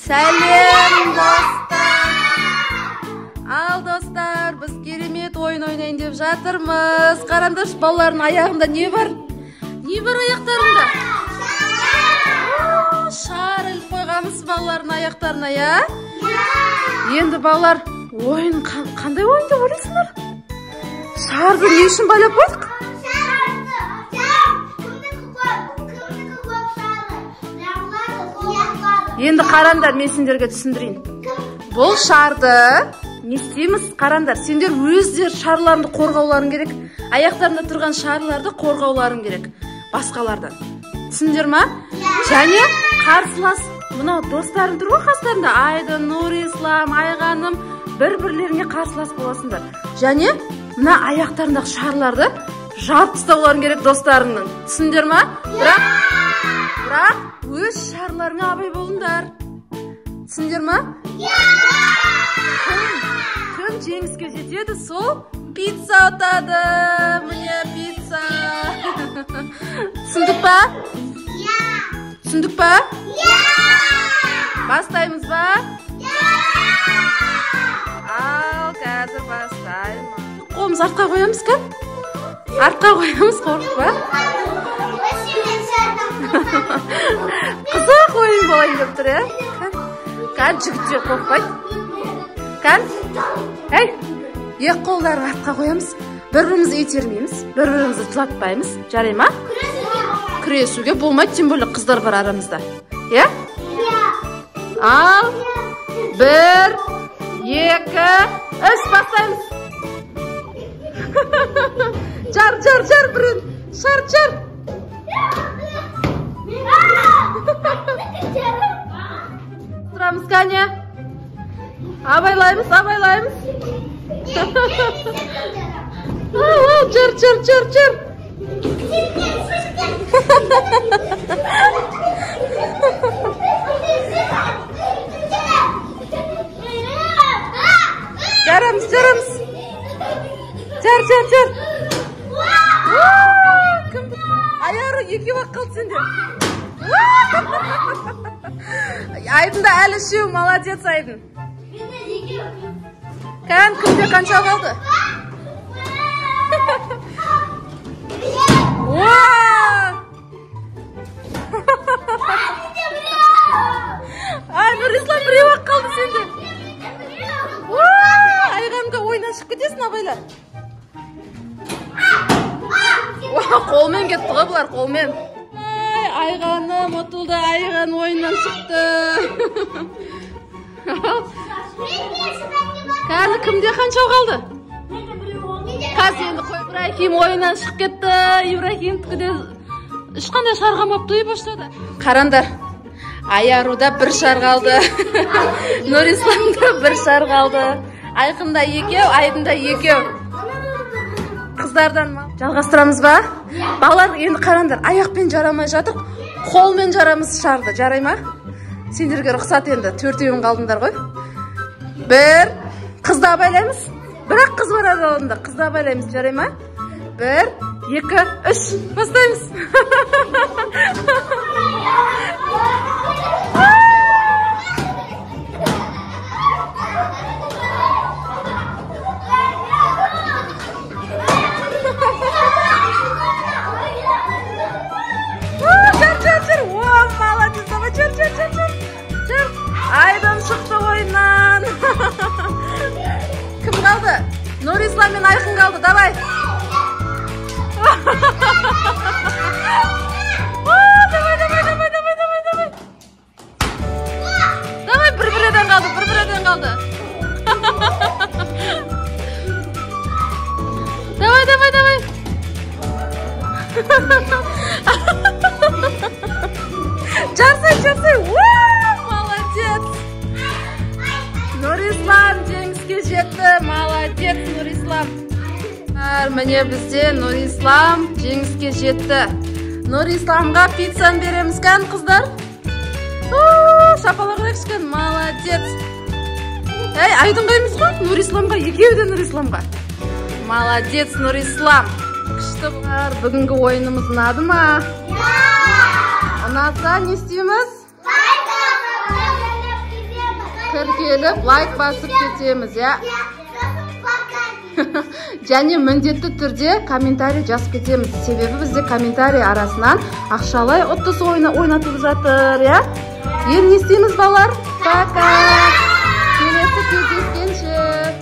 Сәлем достар. Ал достар, біз керемет ойын ойнайын деп жатырмыз. Қараңдаршы, балалардың аяғында не бар? Не бар аяқтарында? Шар іліп қойғанбыз балалардың аяқтарына, я? Енді балалар, ойын қандай ойын деп ойлайсыңдар? Шарды не үшін байлап қойдық? Енді қараңдар, мен сендерге түсіндірейін. Бұл шарды не істейміз? Қараңдар, сендер өздер шарларыңды қорғауларың керек. Аяқтарында тұрған шарларды қорғауларың керек басқалардан. Түсіндер ма? Және қарсылас, мынау достарың тұр ғой қастарында, Айдын, Нұрислам, Айғаным, бір-бірлеріңе қарсылас боласыңдар. Және мына аяқтарындағы шарларды жауып тастауларың керек достарыңның. Түсіндер ма? Бірақ өз шарларыңа абай болыңдар. Түсіндер ма? Кім жеңіске жетеді, сол пицца ұтады. Міне пицца. Түсіндік па? Түсіндік па? Бастаймыз ба? Ал, қазір бастаймыз. Қолымыз артқа қоямыз, кән? Артқа қоямыз, қорқып ба? Қызық ойын болайын деп тұр, е? Кән, жігітше қорқпайды. Кән? Әй, ек қолдарын артқа қоямыз. Бір-бірімізді итермейміз, бір-бірімізді жылатпаймыз. Жарай ма? Күресуге болмайды, тем более қыздар бар арамызда. Е? Ал, 1, 2, 3, бастаймыз. Жар, бірін. Шар. Тұрамыз кәне. Абайлаймыз. Жар. Жарамыз. Жар. Аяғы екеу ақ қалды сенде. Айдында әлі үшеу, молодец Айдын. Кән, кімде қанша қалды? Ай, Нұрислам біреу ақ қалды сенде. Айғанға ойнан шығып кетесің, абайлар. Қолмен кетті ғой бұлар, қолмен. Айғаным ұтылды, Айған ойыннан шықты. Кәні кімде қанша қалды? Қаз енді қой, Ибрахим ойыннан шығып кетті. Ибрахим түкіде ешқандай шарғамапты үй баштады. Қарандар, Аяруда бір шар қалды. Нұрисламда бір шар қалды. Айқында екеу, Айдында екеу. Қыздардан ма? Жалғастырамыз ба? Балалар, енді қарандар, аяқпен жарамай жатыр, қолмен жарамыз шарды. Жарай ма? Сендерге рұқсат енді, 4-еуін қалдыңдар ғой. 1, қызды абайлаймыз. Бірақ қыз бар араларында, қызды абайлаймыз. Жарай ма? 1, 2, 3, бастаймыз. Айдан шықты ойыннан. Кім қалды? Нұрислам мен Айқын қалды, давай. Давай, бір-бірден қалды. Давай. Жарсай. Молодец. Нұрислам жеңіске жетті. Молодец, Нұрислам. Міне бізде Нұрислам жеңіске жетті. Нұрисламға пиццаны береміз кән, қыздар? Шапалақ рекшкен, молодец. Әй, Айдынға емес қой, Нұрисламға, екеуді Нұрисламға. Молодец, Нұрислам. Күшті бұлар, бүгінгі ойынымыз ұнады ма? Ұнатса не істейміз? тіркеліп лайк басып кетеміз, я. Және міндетті түрде комментарий жазып кетеміз. Себебі бізде комментарий арасынан ақшалай ұтыс ойнатылып жатыр, я. Енді не істейміз балалар? Пока! Келесі кездескенше.